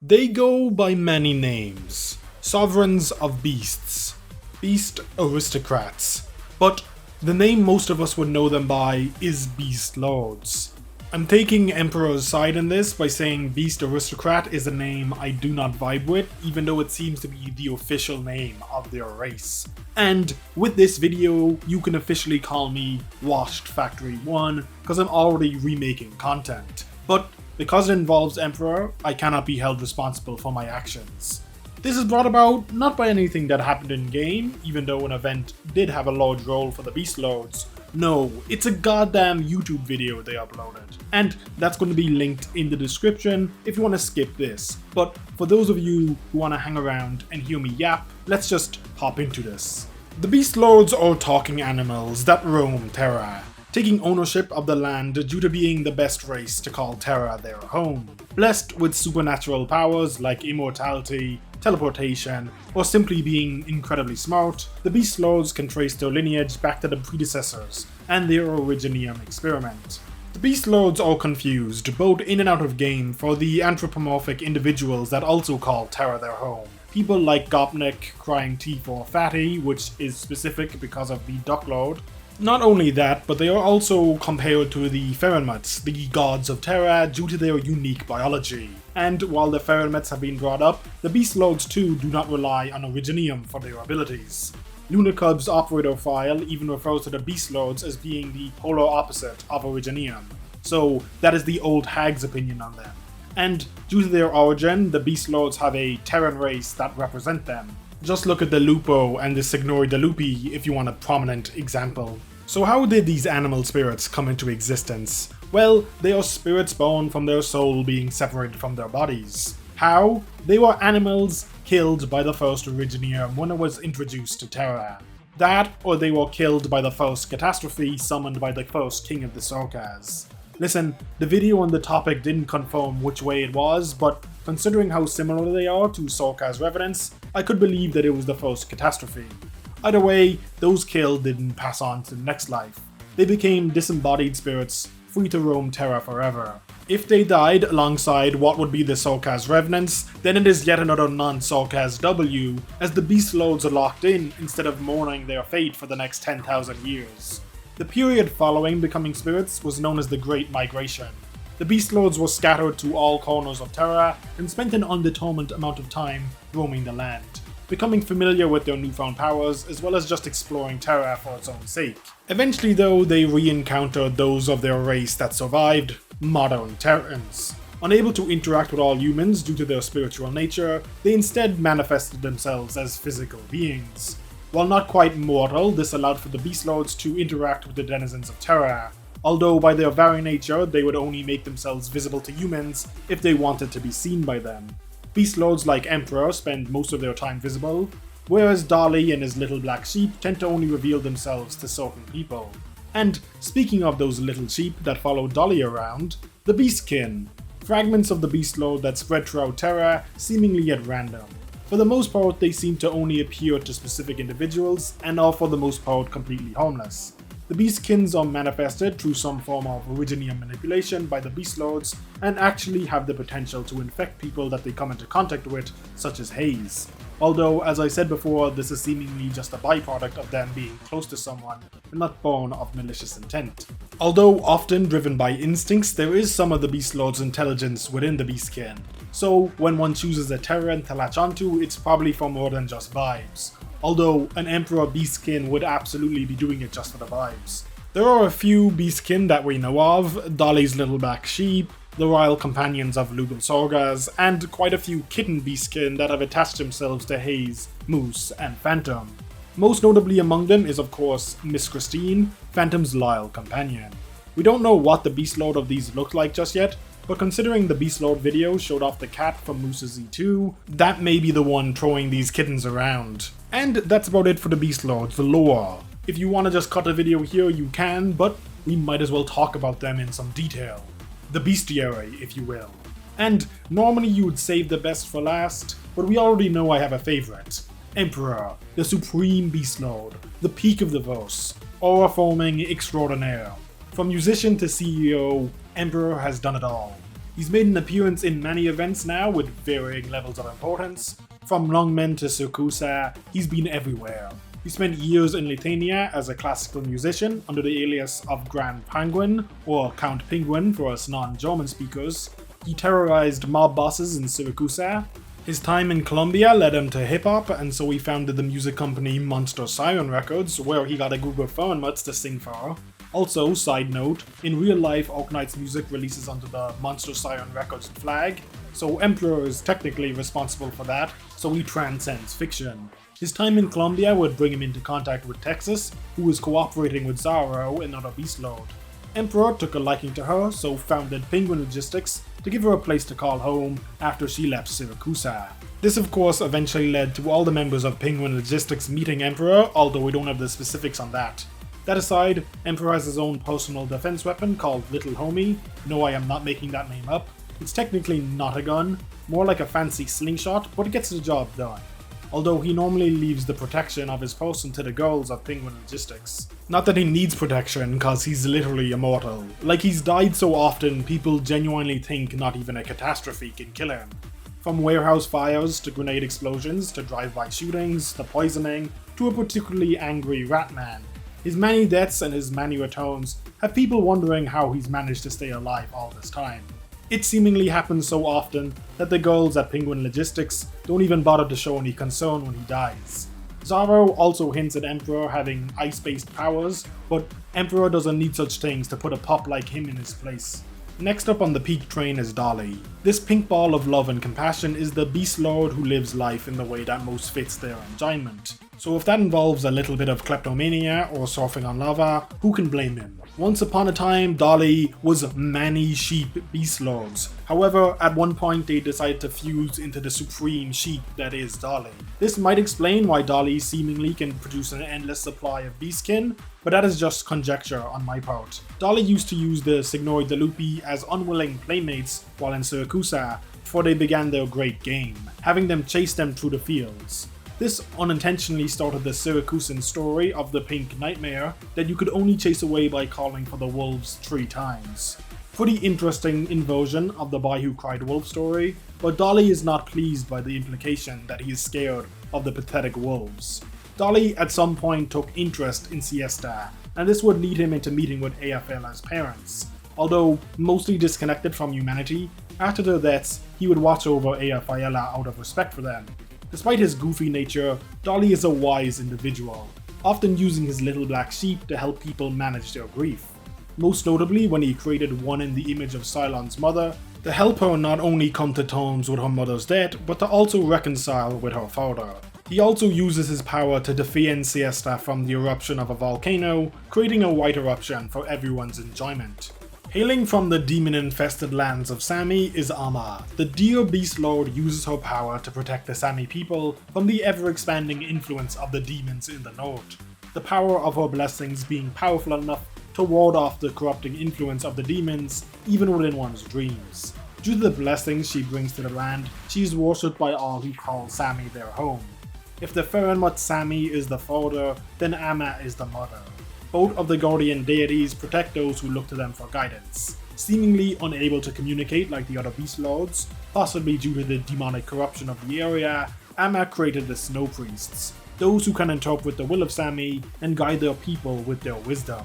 They go by many names. Sovereigns of beasts, beast aristocrats, but the name most of us would know them by is beast lords. I'm taking Emperor's side in this by saying beast aristocrat is a name I do not vibe with, even though it seems to be the official name of their race. And with this video, you can officially call me Washed Factory 1, because I'm already remaking content. But because it involves Emperor, I cannot be held responsible for my actions. This is brought about not by anything that happened in game, even though an event did have a large role for the Beast Lords. No, it's a goddamn YouTube video they uploaded. And that's going to be linked in the description if you want to skip this. But for those of you who want to hang around and hear me yap, let's just hop into this. The Beast Lords are talking animals that roam Terra, taking ownership of the land due to being the best race to call Terra their home. Blessed with supernatural powers like immortality, teleportation, or simply being incredibly smart, the Beast Lords can trace their lineage back to the predecessors and their Originium experiment. The Beast Lords are confused, both in and out of game, for the anthropomorphic individuals that also call Terra their home. People like Gopnik, Crying Teeth, or Fatty, which is specific because of the Duck Lord. Not only that, but they are also compared to the Ferenmuts, the gods of Terra, due to their unique biology. And while the Ferenmuts have been brought up, the Beast Lords too do not rely on Originium for their abilities. Lunacub's operator file even refers to the Beast Lords as being the polar opposite of Originium, so that is the old hag's opinion on them. And due to their origin, the Beast Lords have a Terran race that represent them. Just look at the Lupo and the Signori de Lupi if you want a prominent example. So how did these animal spirits come into existence? Well, they are spirits born from their soul being separated from their bodies. How? They were animals killed by the first Originium when it was introduced to Terra. That, or they were killed by the first catastrophe summoned by the first king of the Sorkas. Listen, the video on the topic didn't confirm which way it was, but considering how similar they are to Sorka's Revenants, I could believe that it was the first catastrophe. Either way, those killed didn't pass on to the next life. They became disembodied spirits, free to roam Terra forever. If they died alongside what would be the Sorka's Revenants, then it is yet another non-Sorka's W, as the Beast Lords are locked in instead of mourning their fate for the next 10,000 years. The period following becoming spirits was known as the Great Migration. The Beast Lords were scattered to all corners of Terra and spent an undetermined amount of time roaming the land, becoming familiar with their newfound powers as well as just exploring Terra for its own sake. Eventually though, they re-encountered those of their race that survived, modern Terrans. Unable to interact with all humans due to their spiritual nature, they instead manifested themselves as physical beings. While not quite mortal, this allowed for the Beast Lords to interact with the denizens of Terra, although by their very nature they would only make themselves visible to humans if they wanted to be seen by them. Beast Lords like Emperor spend most of their time visible, whereas Dolly and his little black sheep tend to only reveal themselves to certain people. And speaking of those little sheep that follow Dolly around, the Beastkin, fragments of the Beast Lord that spread throughout Terra seemingly at random. For the most part, they seem to only appear to specific individuals and are for the most part completely harmless. The Beastkins are manifested through some form of Originium manipulation by the Beast Lords and actually have the potential to infect people that they come into contact with, such as Haze. Although, as I said before, this is seemingly just a byproduct of them being close to someone and not born of malicious intent. Although often driven by instincts, there is some of the Beast Lord's intelligence within the Beastkin. So when one chooses a Terran to latch onto, it's probably for more than just vibes. Although an Emperor Beastkin would absolutely be doing it just for the vibes. There are a few Beastkin that we know of, Dolly's little black sheep, the royal companions of Lugal Sorgas, and quite a few kitten Beastkin that have attached themselves to Haze, Moose, and Phantom. Most notably among them is of course Miss Christine, Phantom's loyal companion. We don't know what the Beast Lord of these looked like just yet, but considering the Beast Lord video showed off the cat from Moose's Z2, that may be the one throwing these kittens around. And that's about it for the Beast Lords, the lore. If you want to just cut a video here, you can, but we might as well talk about them in some detail. The bestiary, if you will. And normally you would save the best for last, but we already know I have a favorite. Emperor, the supreme Beast Lord, the peak of the verse, aura-forming extraordinaire. From musician to CEO, Emperor has done it all. He's made an appearance in many events now with varying levels of importance. From Longmen to Circusa, he's been everywhere. He spent years in Lithuania as a classical musician under the alias of Grand Penguin, or Count Penguin for us non-German speakers. He terrorized mob bosses in Syracuse. His time in Colombia led him to hip-hop, and so he founded the music company Monster Siren Records, where he got a group of Fernmuts to sing for. Also, side note, in real life Arknights music releases under the Monster Siren Records flag, so Emperor is technically responsible for that, so he transcends fiction. His time in Colombia would bring him into contact with Texas, who was cooperating with Zaro, another beast lord. Emperor took a liking to her, so founded Penguin Logistics to give her a place to call home after she left Syracuse. This of course eventually led to all the members of Penguin Logistics meeting Emperor, although we don't have the specifics on that. That aside, Emperor has his own personal defense weapon called Little Homie. No, I am not making that name up. It's technically not a gun, more like a fancy slingshot, but it gets the job done. Although he normally leaves the protection of his person to the girls of Penguin Logistics. Not that he needs protection, cause he's literally immortal. Like, he's died so often, people genuinely think not even a catastrophe can kill him. From warehouse fires, to grenade explosions, to drive-by shootings, to poisoning, to a particularly angry rat man. His many deaths and his many returns have people wondering how he's managed to stay alive all this time. It seemingly happens so often that the girls at Penguin Logistics don't even bother to show any concern when he dies. Zaro also hints at Emperor having ice-based powers, but Emperor doesn't need such things to put a pup like him in his place. Next up on the peak train is Dolly. This pink ball of love and compassion is the beast lord who lives life in the way that most fits their enjoyment. So if that involves a little bit of kleptomania or surfing on lava, who can blame him? Once upon a time, Dolly was many sheep beast lords. However, at one point they decided to fuse into the supreme sheep that is Dolly. This might explain why Dolly seemingly can produce an endless supply of beastkin, but that is just conjecture on my part. Dolly used to use the Signori de Lupi as unwilling playmates while in Syracuse before they began their great game, having them chase them through the fields. This unintentionally started the Syracusan story of the Pink Nightmare that you could only chase away by calling for the wolves 3 times. Pretty interesting inversion of the Boy Who Cried Wolf story, but Dolly is not pleased by the implication that he is scared of the pathetic wolves. Dolly at some point took interest in Siesta, and this would lead him into meeting with Ayafela's parents. Although mostly disconnected from humanity, after their deaths he would watch over Ayafela out of respect for them. Despite his goofy nature, Dolly is a wise individual, often using his little black sheep to help people manage their grief. Most notably when he created one in the image of Cylon's mother to help her not only come to terms with her mother's death, but to also reconcile with her father. He also uses his power to defend Siesta from the eruption of a volcano, creating a white eruption for everyone's enjoyment. Hailing from the demon-infested lands of Sami is Ama. The deer beast lord uses her power to protect the Sami people from the ever-expanding influence of the demons in the north. The power of her blessings being powerful enough to ward off the corrupting influence of the demons, even within one's dreams. Due to the blessings she brings to the land, she is worshipped by all who call Sami their home. If the Ferenmut Sami is the father, then Ama is the mother. Both of the guardian deities protect those who look to them for guidance. Seemingly unable to communicate like the other beast lords, possibly due to the demonic corruption of the area, Ama created the Snow Priests, those who can interpret the will of Sami and guide their people with their wisdom.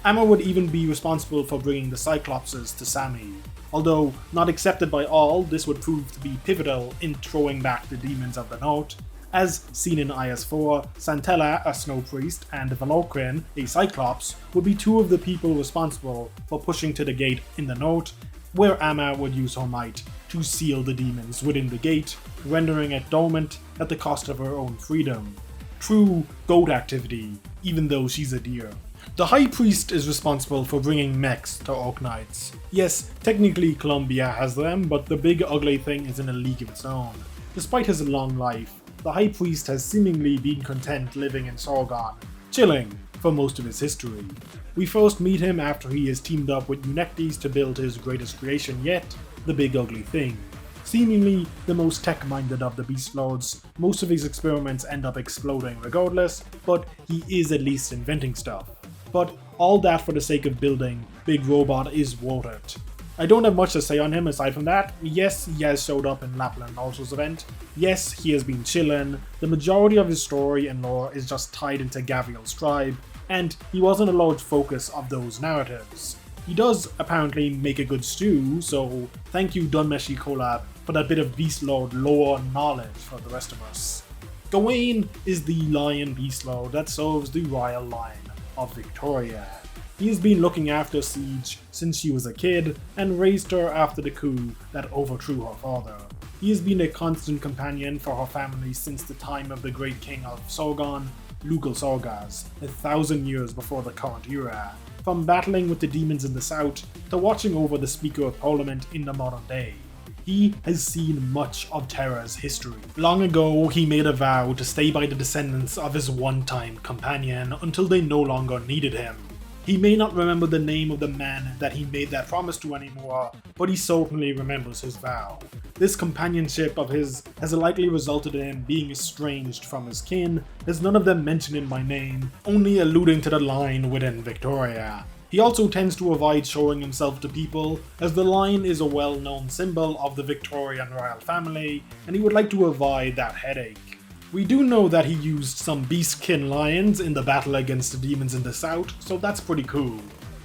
Ama would even be responsible for bringing the Cyclopses to Sami. Although not accepted by all, this would prove to be pivotal in throwing back the demons of the north. As seen in IS-4, Santella, a Snow Priest, and Valokrin, a Cyclops, would be 2 of the people responsible for pushing to the gate in the north, where Ama would use her might to seal the demons within the gate, rendering it dormant at the cost of her own freedom. True goat activity, even though she's a deer. The High Priest is responsible for bringing mechs to Arknights. Yes, technically Columbia has them, but the big ugly thing is in a league of its own. Despite his long life, the High Priest has seemingly been content living in Sargon, chilling for most of his history. We first meet him after he has teamed up with Eunectes to build his greatest creation yet, the Big Ugly Thing. Seemingly the most tech-minded of the Beast Lords, most of his experiments end up exploding regardless, but he is at least inventing stuff. But all that for the sake of building Big Robot is worth it. I don't have much to say on him aside from that. Yes, he has showed up in Lapland Ultra's event. Yes, he has been chillin'. The majority of his story and lore is just tied into Gavial's tribe, and he wasn't a large focus of those narratives. He does apparently make a good stew, so thank you Dunmeshi Collab for that bit of Beast Lord lore knowledge for the rest of us. Gawain is the Lion Beast Lord that serves the royal line of Victoria. He has been looking after Siege since she was a kid and raised her after the coup that overthrew her father. He has been a constant companion for her family since the time of the great king of Sorgon, Lugal Sorgaz, 1,000 years before the current era. From battling with the demons in the south to watching over the Speaker of Parliament in the modern day. He has seen much of Terra's history. Long ago, he made a vow to stay by the descendants of his one-time companion until they no longer needed him. He may not remember the name of the man that he made that promise to anymore, but he certainly remembers his vow. This companionship of his has likely resulted in him being estranged from his kin, as none of them mention him by name, only alluding to the line within Victoria. He also tends to avoid showing himself to people, as the lion is a well-known symbol of the Victorian royal family, and he would like to avoid that headache. We do know that he used some beastkin lions in the battle against the demons in the south, so that's pretty cool.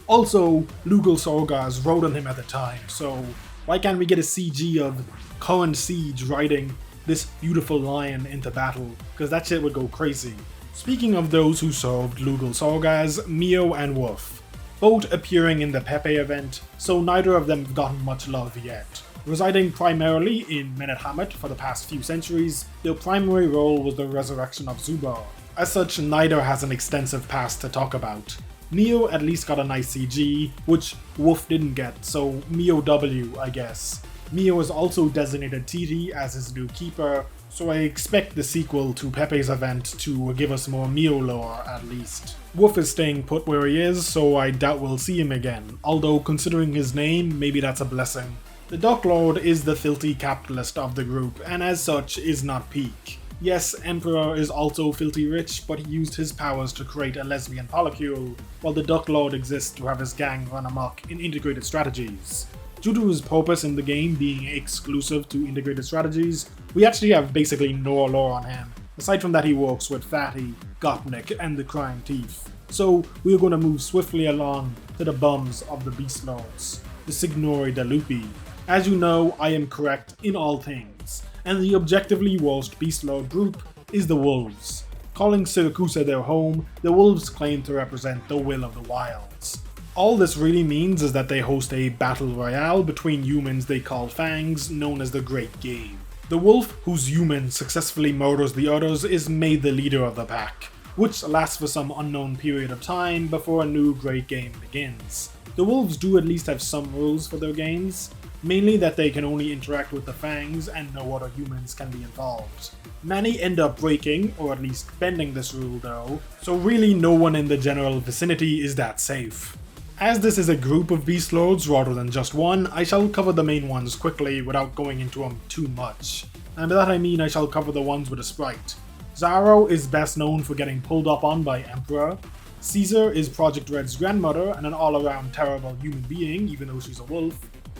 Also, Lugal Sorgaz rode on him at the time, so why can't we get a CG of current Siege riding this beautiful lion into battle, because that shit would go crazy. Speaking of those who served Lugal Sorgaz, Mio and Wolf, both appearing in the Pepe event, so neither of them have gotten much love yet. Residing primarily in Menet Hamet for the past few centuries, their primary role was the resurrection of Zubar. As such, neither has an extensive past to talk about. Mio at least got a nice CG, which Wolf didn't get, so Mio W, I guess. Mio is also designated Titi as his new keeper, so I expect the sequel to Pepe's event to give us more Mio lore at least. Wolf is staying put where he is, so I doubt we'll see him again, although considering his name, maybe that's a blessing. The Duck Lord is the filthy capitalist of the group, and as such is not peak. Yes, Emperor is also filthy rich, but he used his powers to create a lesbian polycule, while the Duck Lord exists to have his gang run amok in integrated strategies. Due to his purpose in the game being exclusive to integrated strategies, we actually have basically no lore on him, aside from that he works with Fatty, Gopnik, and the Crying Thief. So we're going to move swiftly along to the bums of the Beast Lords, the Signori da Lupi. As you know, I am correct in all things, and the objectively worst Beast Lord group is the Wolves. Calling Siracusa their home, the Wolves claim to represent the will of the wilds. All this really means is that they host a battle royale between humans they call Fangs, known as the Great Game. The wolf, whose human successfully murders the others, is made the leader of the pack, which lasts for some unknown period of time before a new Great Game begins. The Wolves do at least have some rules for their games, mainly that they can only interact with the Fangs and no other humans can be involved. Many end up breaking, or at least bending this rule though, so really no one in the general vicinity is that safe. As this is a group of Beast Lords rather than just one, I shall cover the main ones quickly without going into them too much. And by that I mean I shall cover the ones with a sprite. Zaro is best known for getting pulled up on by Emperor. Caesar is Project Red's grandmother and an all-around terrible human being, even though she's a wolf.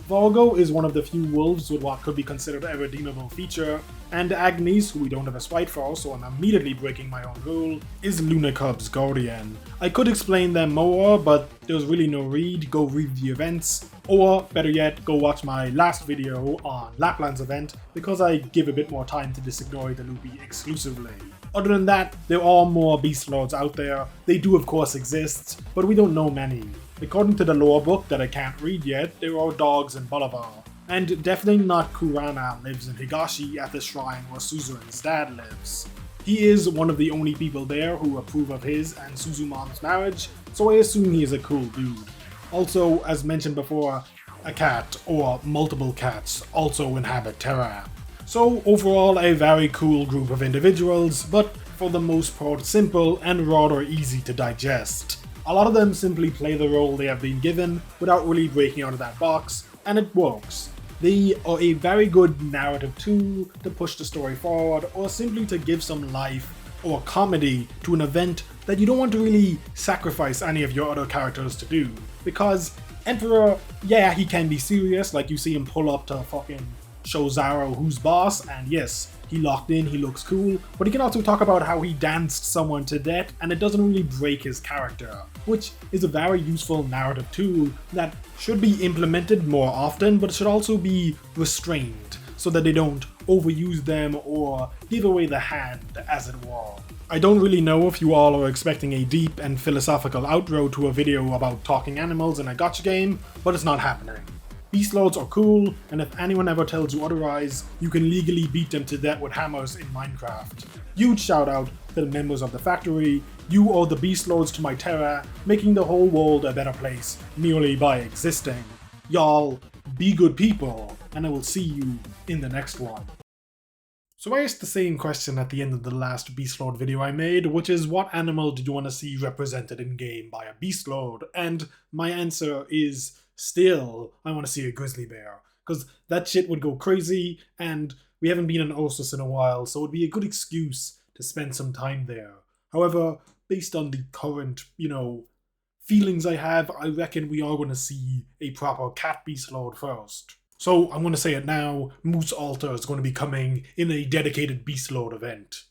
Vargo is one of the few wolves with what could be considered a redeemable feature, and Agnes, who we don't have a sprite for, so I'm immediately breaking my own rule, is Lunacub's guardian. I could explain them more, but there's really no read, go read the events, or better yet, go watch my last video on Lapland's event, because I give a bit more time to Disignori the Lupi exclusively. Other than that, there are more Beast Lords out there. They do of course exist, but we don't know many. According to the lore book that I can't read yet, there are dogs in Bolivar. And definitely not Kurama lives in Higashi at the shrine where Suzerain's dad lives. He is one of the only people there who approve of his and Suzumon's marriage, so I assume he is a cool dude. Also, as mentioned before, a cat, or multiple cats, also inhabit Terra. So overall a very cool group of individuals, but for the most part simple and rather easy to digest. A lot of them simply play the role they have been given without really breaking out of that box, and it works. They are a very good narrative tool to push the story forward, or simply to give some life or comedy to an event that you don't want to really sacrifice any of your other characters to do, because Emperor, yeah, he can be serious, like you see him pull up to fucking show Zaro who's boss, and yes, he locked in, he looks cool, but he can also talk about how he danced someone to death and it doesn't really break his character, which is a very useful narrative tool that should be implemented more often, but should also be restrained so that they don't overuse them or give away the hand, as it were. I don't really know if you all are expecting a deep and philosophical outro to a video about talking animals in a gacha game, but it's not happening. Beast Lords are cool, and if anyone ever tells you otherwise, you can legally beat them to death with hammers in Minecraft. Huge shout out to the members of the factory. You are the Beast Lords to my Terra, making the whole world a better place merely by existing. Y'all, be good people, and I will see you in the next one. So I asked the same question at the end of the last Beast Lord video I made, which is what animal did you want to see represented in game by a Beast Lord? And my answer is still, I want to see a grizzly bear, because that shit would go crazy, and we haven't been in Ursus in a while, so it would be a good excuse to spend some time there. However, based on the current, feelings I have, I reckon we are going to see a proper cat Beast Lord first. So I'm going to say it now, Moose Altar is going to be coming in a dedicated Beast Lord event.